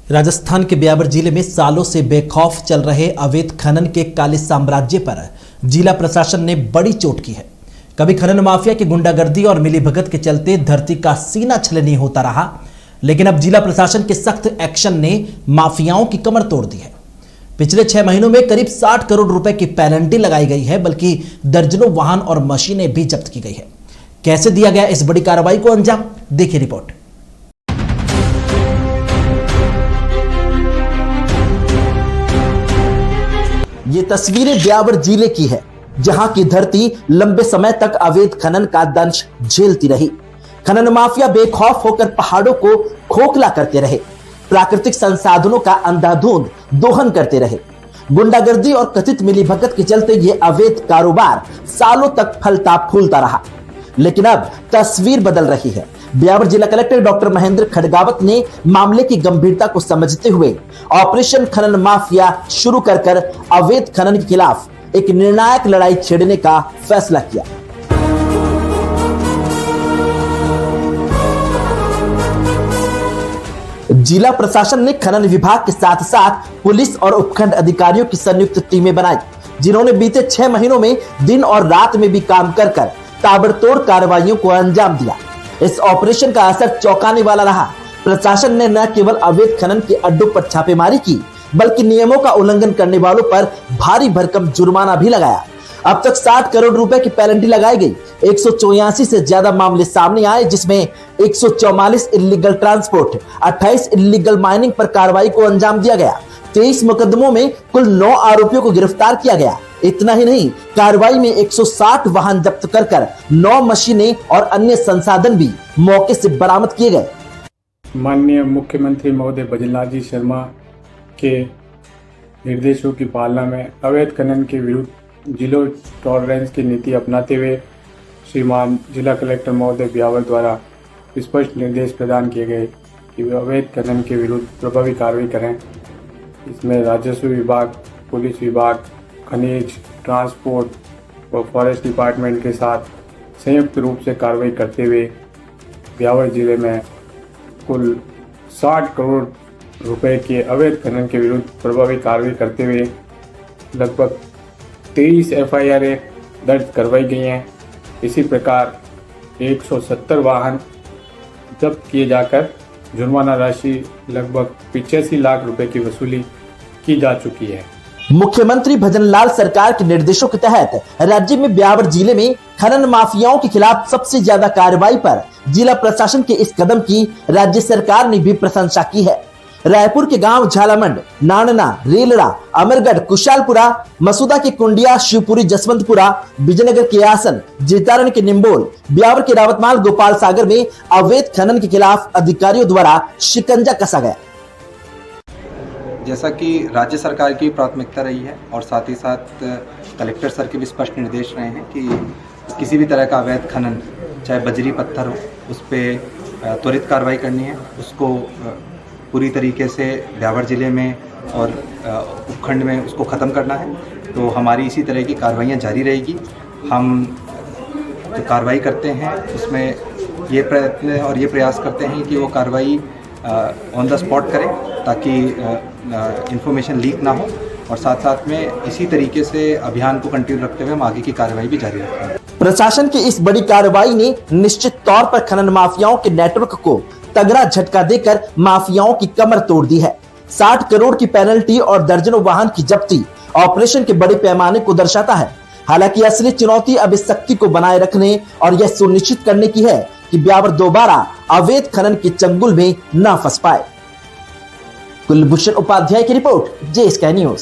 राजस्थान के ब्यावर जिले में सालों से बेखौफ चल रहे अवैध खनन के काले साम्राज्य पर जिला प्रशासन ने बड़ी चोट की है। कभी खनन माफिया की गुंडागर्दी और मिलीभगत के चलते धरती का सीना छलनी होता रहा, लेकिन अब जिला प्रशासन के सख्त एक्शन ने माफियाओं की कमर तोड़ दी है। पिछले 6 महीनों में करीब 60 करोड़ रुपए की पेनल्टी लगाई गई है, बल्कि दर्जनों वाहन और मशीनें भी जब्त की गई है। कैसे दिया गया इस बड़ी कार्रवाई को अंजाम, देखिए रिपोर्ट। ये तस्वीरें ब्यावर जिले की है, जहां की धरती लंबे समय तक अवैध खनन का दंश झेलती रही। खनन माफिया बेखौफ होकर पहाड़ों को खोखला करते रहे, प्राकृतिक संसाधनों का अंधाधुंध दोहन करते रहे। गुंडागर्दी और कथित मिलीभगत के चलते ये अवैध कारोबार सालों तक फलता फूलता रहा, लेकिन अब तस्वीर बदल रही है। ब्यावर जिला कलेक्टर डॉक्टर महेंद्र खडगावत ने मामले की गंभीरता को समझते हुए ऑपरेशन खनन माफिया शुरू कर अवैध खनन के खिलाफ एक निर्णायक लड़ाई छेड़ने का फैसला किया। जिला प्रशासन ने खनन विभाग के साथ साथ पुलिस और उपखंड अधिकारियों की संयुक्त टीमें बनाई, जिन्होंने बीते 6 महीनों में दिन और रात में भी काम कर ताबड़तोड़ कार्रवाइयों को अंजाम दिया। इस ऑपरेशन का असर चौंकाने वाला रहा। प्रशासन ने न केवल अवैध खनन के अड्डों पर छापेमारी की, बल्कि नियमों का उल्लंघन करने वालों पर भारी भरकम जुर्माना भी लगाया। अब तक 60 करोड़ रुपए की पेनल्टी लगाई गई। 184 से ज्यादा मामले सामने आए, जिसमें 144 इल्लीगल ट्रांसपोर्ट, 28 इल्लीगल माइनिंग पर कार्रवाई को अंजाम दिया गया। 23 मुकदमों में कुल 9 आरोपियों को गिरफ्तार किया गया। इतना ही नहीं, कार्रवाई में 160 वाहन जब्त कर 9 मशीनें और अन्य संसाधन भी मौके से बरामद किए गए। माननीय मुख्यमंत्री महोदय भजनलाल जी शर्मा के निर्देशों की पालना में अवैध खनन के विरुद्ध जीरो टॉलरेंस की नीति अपनाते हुए श्रीमान जिला कलेक्टर महोदय ब्यावर द्वारा स्पष्ट निर्देश प्रदान किए गए कि वे अवैध खनन के विरुद्ध प्रभावी कार्रवाई करें। इसमें राजस्व विभाग, पुलिस विभाग, खनिज, ट्रांसपोर्ट और फॉरेस्ट डिपार्टमेंट के साथ संयुक्त रूप से कार्रवाई करते हुए ब्यावर जिले में कुल 60 करोड़ रुपए के अवैध खनन के विरुद्ध प्रभावी कार्रवाई करते हुए लगभग 23 FIR दर्ज करवाई गई हैं। इसी प्रकार 170 वाहन जब्त किए जाकर जुर्माना राशि लगभग 85 लाख रुपए की वसूली की जा चुकी है। मुख्यमंत्री भजनलाल सरकार के निर्देशों के तहत राज्य में ब्यावर जिले में खनन माफियाओं के खिलाफ सबसे ज्यादा कार्रवाई पर जिला प्रशासन के इस कदम की राज्य सरकार ने भी प्रशंसा की है। रायपुर के गांव झालामंड, नानना, रेलड़ा, अमरगढ़, कुशालपुरा, मसूदा के कुंडिया, शिवपुरी, जसवंतपुरा, विजयनगर के आसन, जितारण के निम्बोल, ब्यावर के रावतमाल, गोपाल सागर में अवैध खनन के खिलाफ अधिकारियों द्वारा शिकंजा कसा गया। जैसा कि राज्य सरकार की प्राथमिकता रही है और साथ ही साथ कलेक्टर सर के भी स्पष्ट निर्देश रहे हैं कि किसी भी तरह का अवैध खनन, चाहे बजरी पत्थर हो, उस पर त्वरित कार्रवाई करनी है। उसको पूरी तरीके से ब्यावर जिले में और उपखंड में उसको ख़त्म करना है। तो हमारी इसी तरह की कार्रवाइयाँ जारी रहेगी। हम जो कार्रवाई करते हैं उसमें ये प्रयत्न और ये प्रयास करते हैं कि वो कार्रवाई ऑन द स्पॉट करें, ताकि इंफॉर्मेशन लीक ना हो, और साथ साथ में इसी तरीके से अभियान को कंटिन्यू रखते हुए हम आगे की कार्रवाई भी जारी रखेंगे। प्रशासन की इस बड़ी कार्रवाई ने निश्चित तौर पर खनन माफियाओं के नेटवर्क को तगड़ा झटका देकर माफियाओं की कमर तोड़ दी है। 60 करोड़ की पेनल्टी और दर्जनों वाहन की जब्ती ऑपरेशन के बड़े पैमाने को दर्शाता है। हालांकि असली चुनौती अब इस शक्ति को बनाए रखने और यह सुनिश्चित करने की है कि ब्यावर दोबारा अवैध खनन के चंगुल में न फंस पाए। कुलभूषण उपाध्याय की रिपोर्ट, जे स्काई न्यूज।